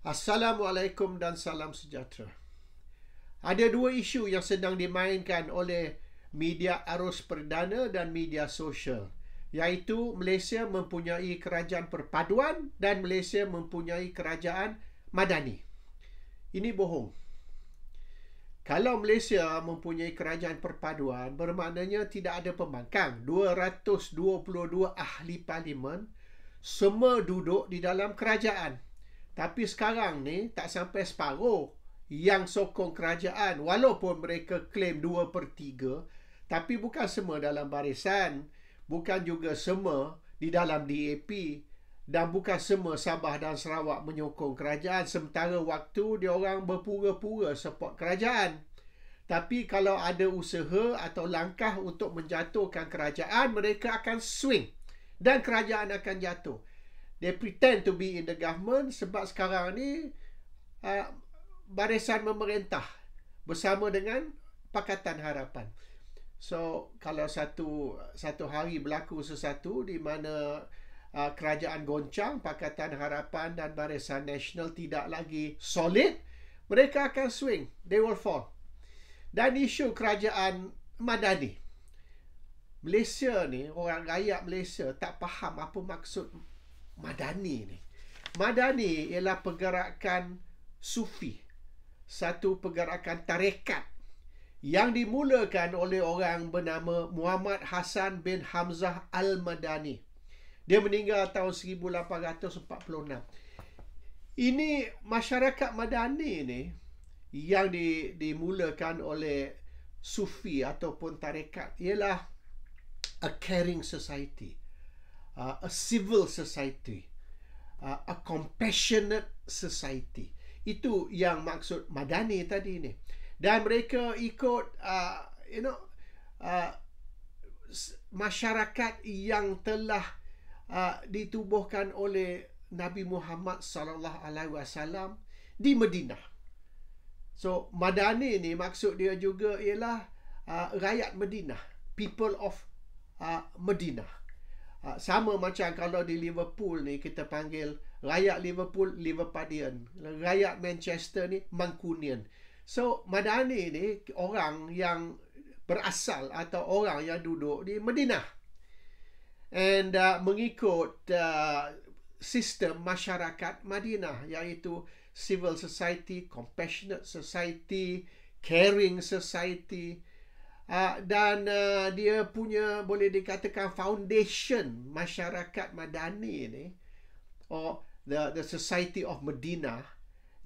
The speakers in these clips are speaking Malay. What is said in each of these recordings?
Assalamualaikum dan salam sejahtera. Ada dua isu yang sedang dimainkan oleh media arus perdana dan media sosial, iaitu Malaysia mempunyai kerajaan perpaduan dan Malaysia mempunyai kerajaan madani. Ini bohong. Kalau Malaysia mempunyai kerajaan perpaduan, bermaknanya tidak ada pembangkang. 222 ahli parlimen semua duduk di dalam kerajaan. Tapi sekarang ni tak sampai separuh yang sokong kerajaan, walaupun mereka claim 2/3, tapi bukan semua dalam barisan, bukan juga semua di dalam DAP, dan bukan semua Sabah dan Sarawak menyokong kerajaan, sementara waktu dia orang berpura-pura support kerajaan. Tapi kalau ada usaha atau langkah untuk menjatuhkan kerajaan, mereka akan swing dan kerajaan akan jatuh. They pretend to be in the government sebab sekarang ni barisan memerintah bersama dengan Pakatan Harapan. So, kalau satu hari berlaku sesuatu di mana kerajaan goncang, Pakatan Harapan dan Barisan Nasional tidak lagi solid, mereka akan swing. They will fall. Dan isu kerajaan madani. Malaysia ni, orang rakyat Malaysia tak faham apa maksud madani ni. Madani ialah pergerakan sufi, satu pergerakan tarekat yang dimulakan oleh orang bernama Muhammad Hassan bin Hamzah Al-Madani. Dia meninggal tahun 1846. Ini masyarakat madani ni yang dimulakan oleh sufi ataupun tarekat ialah a caring society, a civil society, a compassionate society. Itu yang maksud madani tadi ni. Dan mereka ikut masyarakat yang telah ditubuhkan oleh Nabi Muhammad sallallahu alaihi wasallam di Madinah. So madani ni maksud dia juga ialah rakyat Madinah, people of Madinah. Sama macam kalau di Liverpool ni kita panggil rakyat Liverpool Liverpudlian, rakyat Manchester ni Mancunian. So madani ni orang yang berasal atau orang yang duduk di Madinah, and mengikut sistem masyarakat Madinah, iaitu civil society, compassionate society, caring society. Dan dia punya, boleh dikatakan, foundation masyarakat madani ni, or the society of Madinah,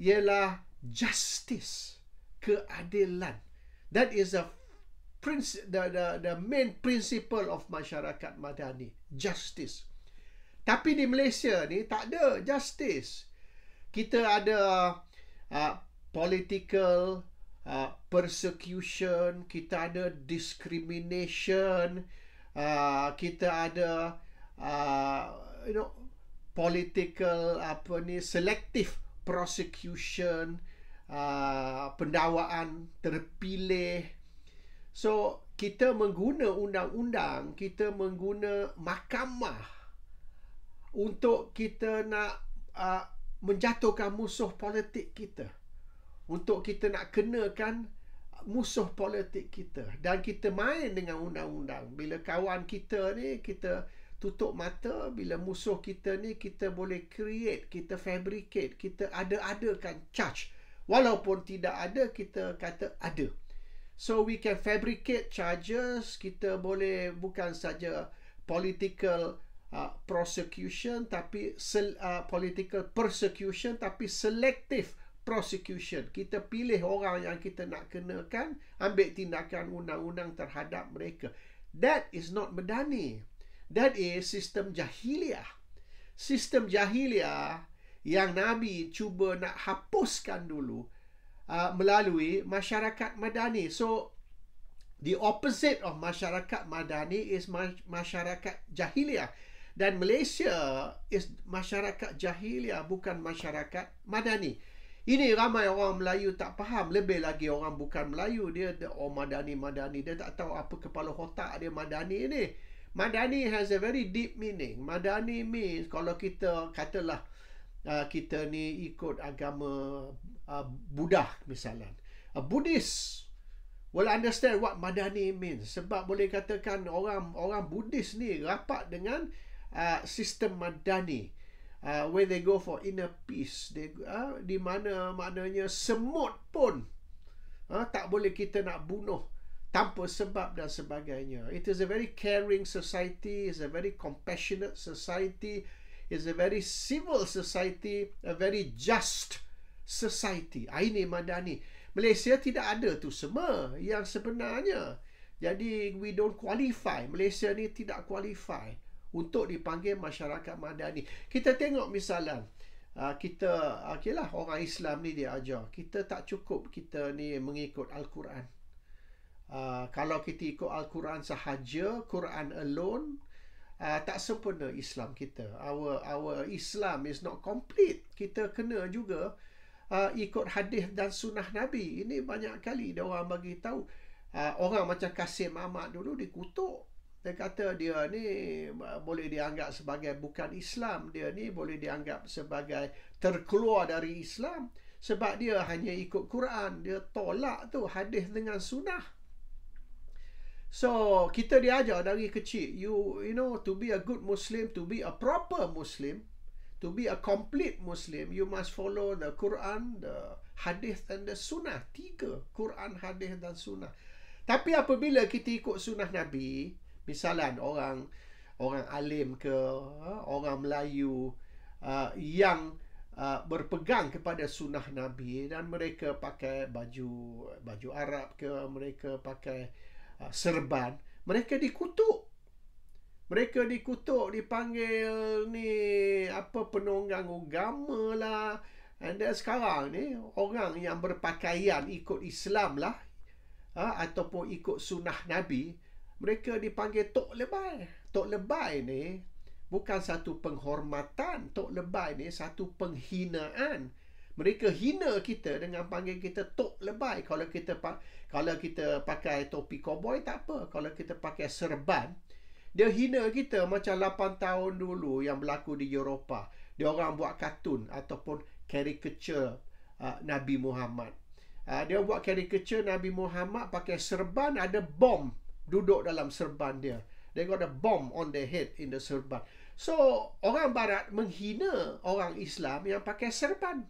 ialah justice, keadilan. That is the main principle of masyarakat madani, justice. Tapi di Malaysia ni tak ada justice. Kita ada political persecution, kita ada discrimination, kita ada political selective prosecution, pendakwaan terpilih. So kita mengguna undang-undang, kita mengguna mahkamah untuk kita nak menjatuhkan musuh politik kita, untuk kita nak kenakan musuh politik kita, dan kita main dengan undang-undang. Bila kawan kita ni, kita tutup mata. Bila musuh kita ni, kita boleh create, kita fabricate, kita ada-adakan charge. Walaupun tidak ada, kita kata ada. So we can fabricate charges. Kita boleh bukan saja political prosecution, tapi political persecution, tapi selective prosecution. Kita pilih orang yang kita nak kenakan, ambil tindakan undang-undang terhadap mereka. That is not madani. That is sistem jahiliah. Sistem jahiliah yang Nabi cuba nak hapuskan dulu melalui masyarakat madani. So the opposite of masyarakat madani is masyarakat jahiliah. Dan Malaysia is masyarakat jahiliah, bukan masyarakat madani. Ini ramai orang Melayu tak faham. Lebih lagi orang bukan Melayu. Dia madani. Dia tak tahu apa kepala otak dia madani ni. Madani has a very deep meaning. Madani means, kalau kita katalah kita ni ikut agama Buddha misalnya. Buddhist will understand what Madani means. Sebab boleh katakan orang Buddhis ni rapat dengan sistem Madani. Where they go for inner peace. Di mana maknanya semut pun tak boleh kita nak bunuh tanpa sebab dan sebagainya. It is a very caring society, it's a very compassionate society, it's a very civil society, a very just society. Ini Madani. Malaysia tidak ada tu semua yang sebenarnya. Jadi we don't qualify. Malaysia ni tidak qualify untuk dipanggil masyarakat Madani. Kita tengok misalnya, kita okeylah, orang Islam ni dia ajar kita tak cukup kita ni mengikut Al-Quran. Kalau kita ikut Al-Quran sahaja, Quran alone, tak sempurna Islam kita. Our Islam is not complete. Kita kena juga ikut hadis dan sunnah Nabi. Ini banyak kali dia orang bagi tahu. Orang macam Kasim Ahmad dulu dikutuk. Dia kata dia ni boleh dianggap sebagai bukan Islam. Dia ni boleh dianggap sebagai terkeluar dari Islam. Sebab dia hanya ikut Quran. Dia tolak tu hadis dengan sunnah. So, kita diajar dari kecil. You know, to be a good Muslim, to be a proper Muslim, to be a complete Muslim, you must follow the Quran, the hadith and the sunnah. 3, Quran, hadith dan sunnah. Tapi apabila kita ikut sunnah Nabi, misalnya orang alim ke, orang Melayu yang berpegang kepada sunnah Nabi dan mereka pakai baju Arab ke, mereka pakai serban, mereka dikutuk. Mereka dikutuk, dipanggil ni penunggang agama lah. And then sekarang ni orang yang berpakaian ikut Islam lah, ataupun ikut sunnah Nabi, mereka dipanggil Tok Lebay. Tok Lebay ni bukan satu penghormatan. Tok Lebay ni satu penghinaan. Mereka hina kita dengan panggil kita Tok Lebay. Kalau kita pakai topi cowboy tak apa. Kalau kita pakai serban, dia hina kita macam 8 tahun dulu yang berlaku di Eropah. Dia orang buat kartun ataupun caricature Nabi Muhammad. Dia buat caricature Nabi Muhammad pakai serban, ada bom duduk dalam serban dia. They got a bomb on their head in the serban. So, orang Barat menghina orang Islam yang pakai serban.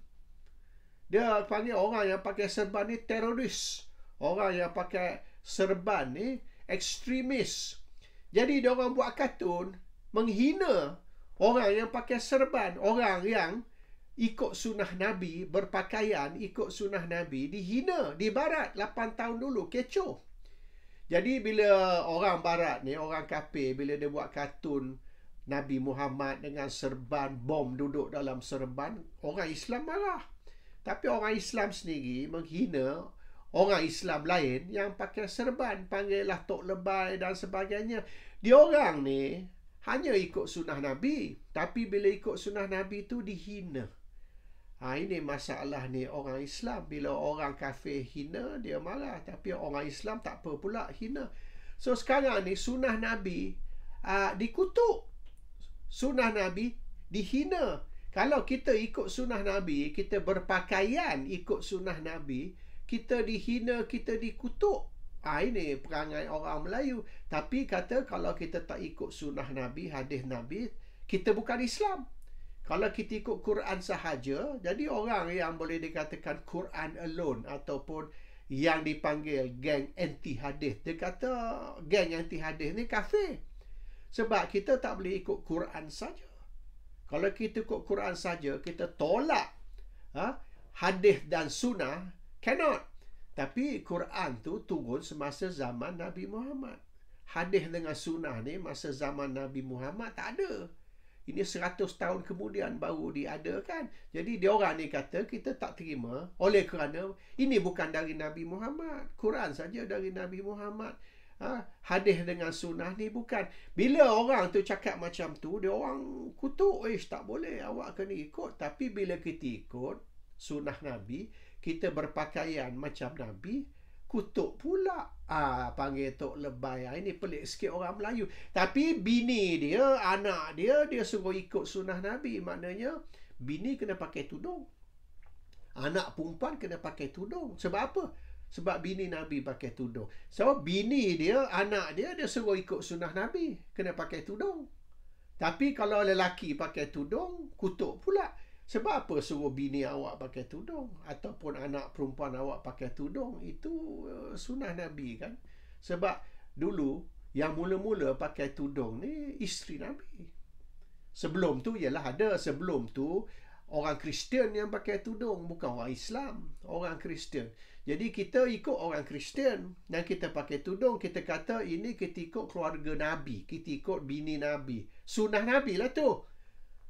Dia panggil orang yang pakai serban ni teroris. Orang yang pakai serban ni ekstremis. Jadi dia orang buat kartun menghina orang yang pakai serban. Orang yang ikut sunnah Nabi, berpakaian ikut sunnah Nabi, dihina di Barat 8 tahun dulu. Kecoh. Jadi bila orang Barat ni, orang kafir, bila dia buat kartun Nabi Muhammad dengan serban, bom duduk dalam serban, orang Islam marah. Tapi orang Islam sendiri menghina orang Islam lain yang pakai serban, panggillah Tok Lebay dan sebagainya. Dia orang ni hanya ikut sunnah Nabi, tapi bila ikut sunnah Nabi tu dihina. Ini masalah ni orang Islam. Bila orang kafir hina, dia marah. Tapi orang Islam tak apa pula hina. So sekarang ni sunnah Nabi dikutuk. Sunnah Nabi dihina. Kalau kita ikut sunnah Nabi, kita berpakaian ikut sunnah Nabi, kita dihina, kita dikutuk. Ini perangai orang Melayu. Tapi kata kalau kita tak ikut sunnah Nabi, hadis Nabi, kita bukan Islam. Kalau kita ikut Quran sahaja, jadi orang yang boleh dikatakan Quran alone ataupun yang dipanggil geng anti hadis, dia kata geng anti hadis ni kafir. Sebab kita tak boleh ikut Quran saja. Kalau kita ikut Quran saja, kita tolak hadis dan sunnah, cannot. Tapi Quran tu turun semasa zaman Nabi Muhammad. Hadis dengan sunnah ni masa zaman Nabi Muhammad tak ada. Ini 100 tahun kemudian baru diadakan. Jadi diorang ni kata kita tak terima oleh kerana ini bukan dari Nabi Muhammad. Quran saja dari Nabi Muhammad. Hadis dengan sunnah ni bukan. Bila orang tu cakap macam tu, dia orang kutuk, tak boleh, awak kena ikut. Tapi bila kita ikut sunnah Nabi, kita berpakaian macam Nabi, kutuk pula. Panggil Tok Lebay. Ini pelik sikit orang Melayu. Tapi bini dia, anak dia, dia suruh ikut sunnah Nabi. Maknanya bini kena pakai tudung. Anak perempuan kena pakai tudung. Sebab apa? Sebab bini Nabi pakai tudung. So, bini dia, anak dia suruh ikut sunnah Nabi. Kena pakai tudung. Tapi kalau lelaki pakai tudung, kutuk pula. Sebab apa suruh bini awak pakai tudung? Ataupun anak perempuan awak pakai tudung? Itu sunnah Nabi kan? Sebab dulu, yang mula-mula pakai tudung ni isteri Nabi. Sebelum tu, ialah ada. Sebelum tu, orang Kristian yang pakai tudung. Bukan orang Islam. Orang Kristian. Jadi kita ikut orang Kristian dan kita pakai tudung. Kita kata ini kita ikut keluarga Nabi. Kita ikut bini Nabi. Sunnah Nabi lah tu.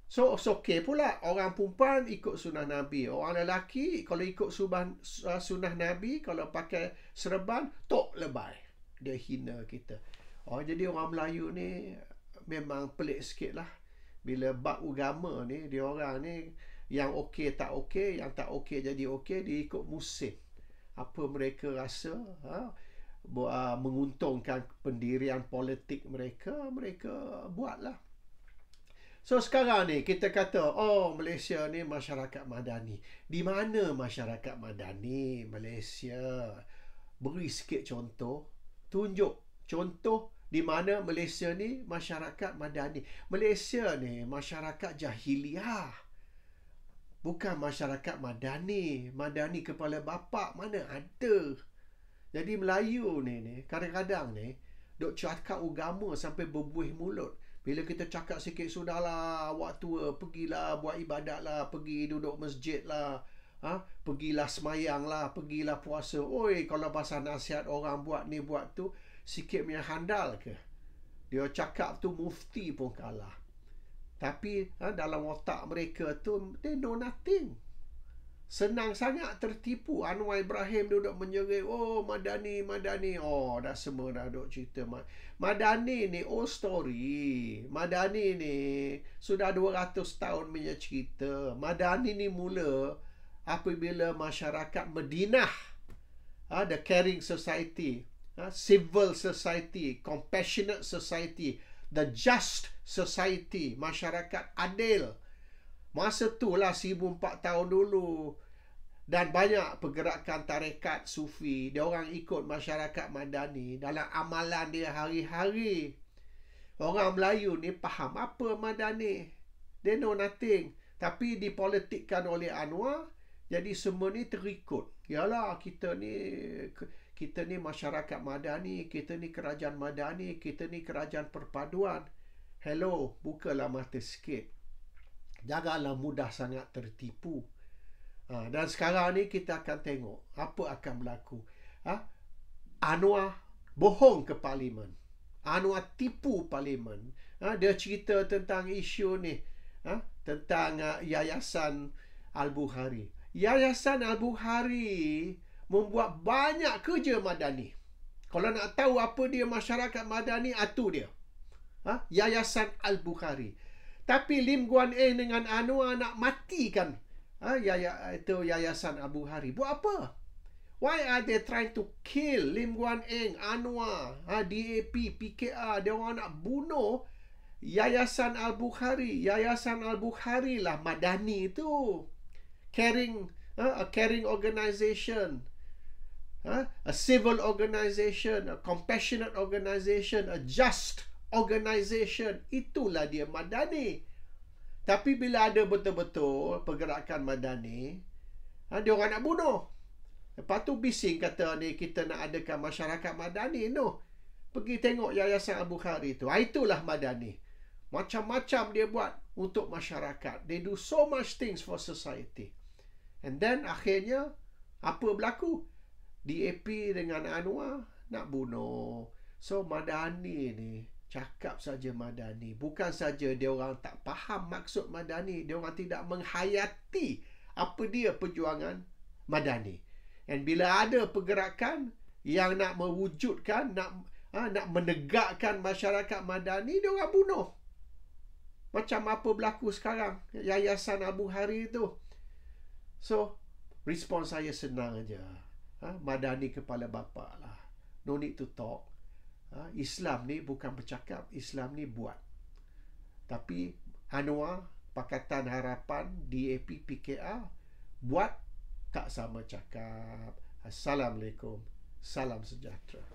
So, okey pula. Orang perempuan ikut sunnah Nabi. Orang lelaki kalau ikut sunnah Nabi, kalau pakai serban, tok lebay. Dia hina kita. Jadi orang Melayu ni memang pelik sikit lah. Bila bab agama ni, dia orang ni yang okey tak okey, yang tak okey jadi okey, dia ikut musim. Apa mereka rasa menguntungkan pendirian politik mereka, mereka buatlah. So sekarang ni kita kata, Malaysia ni masyarakat madani. Di mana masyarakat madani Malaysia? Beri sikit contoh. Tunjuk contoh di mana Malaysia ni masyarakat madani. Malaysia ni masyarakat jahiliah. Bukan masyarakat madani. Madani kepala bapa mana ada. Jadi Melayu ni kadang-kadang ni duk cakap agama sampai berbuih mulut. Bila kita cakap sikit, sudahlah awak tua, pergilah buat ibadat lah, pergi duduk masjid lah, pergilah semayang lah, pergilah puasa. Oi, kalau pasal nasihat orang buat ni buat tu, sikit punya handal ke? Dia cakap tu mufti pun kalah. Tapi dalam otak mereka tu, they know nothing. Senang sangat tertipu. Anwar Ibrahim duduk menjerit, Madani. Dah semua dah duduk cerita. Madani ni old story. Madani ni sudah 200 tahun punya cerita. Madani ni mula apabila masyarakat Madinah, the caring society, civil society, compassionate society, the just society, masyarakat adil. Masa tu lah 1004 tahun dulu. Dan banyak pergerakan tarekat sufi. Dia orang ikut masyarakat madani dalam amalan dia hari-hari. Orang Melayu ni faham apa madani. They know nothing. Tapi dipolitikkan oleh Anwar, jadi semua ni terikut. Yalah, kita ni masyarakat madani, kita ni kerajaan madani, kita ni kerajaan perpaduan. Hello, bukalah mata sikit. Janganlah mudah sangat tertipu. Dan sekarang ni kita akan tengok apa akan berlaku. Anwar bohong ke Parlimen. Anwar tipu Parlimen. Dia cerita tentang isu ni. Tentang Yayasan Al-Bukhari. Yayasan Al-Bukhari membuat banyak kerja madani. Kalau nak tahu apa dia masyarakat madani, itu dia. Yayasan Al-Bukhari. Tapi Lim Guan Eng dengan Anwar nak matikan itu Yayasan Al-Bukhari. Buat apa? Why are they trying to kill Lim Guan Eng, Anwar, DAP, PKR? Dia orang nak bunuh Yayasan Al-Bukhari. Yayasan Al-Bukhari lah madani itu. A caring organisation. A civil organisation. A compassionate organisation. A just organisation. Itulah dia madani. Tapi bila ada betul-betul pergerakan madani, dia orang nak bunuh. Lepas tu bising kata ni kita nak adakan masyarakat madani. No. Pergi tengok Yayasan Al-Bukhari tu. Itulah madani. Macam-macam dia buat untuk masyarakat. They do so much things for society. And then akhirnya apa berlaku? DAP dengan Anwar nak bunuh. So madani ni cakap saja madani. Bukan saja dia orang tak faham maksud madani. Dia orang tidak menghayati apa dia perjuangan madani. Dan bila ada pergerakan yang nak mewujudkan, nak menegakkan masyarakat madani, dia orang bunuh. Macam apa berlaku sekarang Yayasan Al-Bukhari itu. So, respon saya senang aja. Madani kepala bapa lah. No need to talk. Islam ni bukan bercakap, Islam ni buat. Tapi Anwar Pakatan Harapan DAP PKR buat tak sama cakap. Assalamualaikum. Salam sejahtera.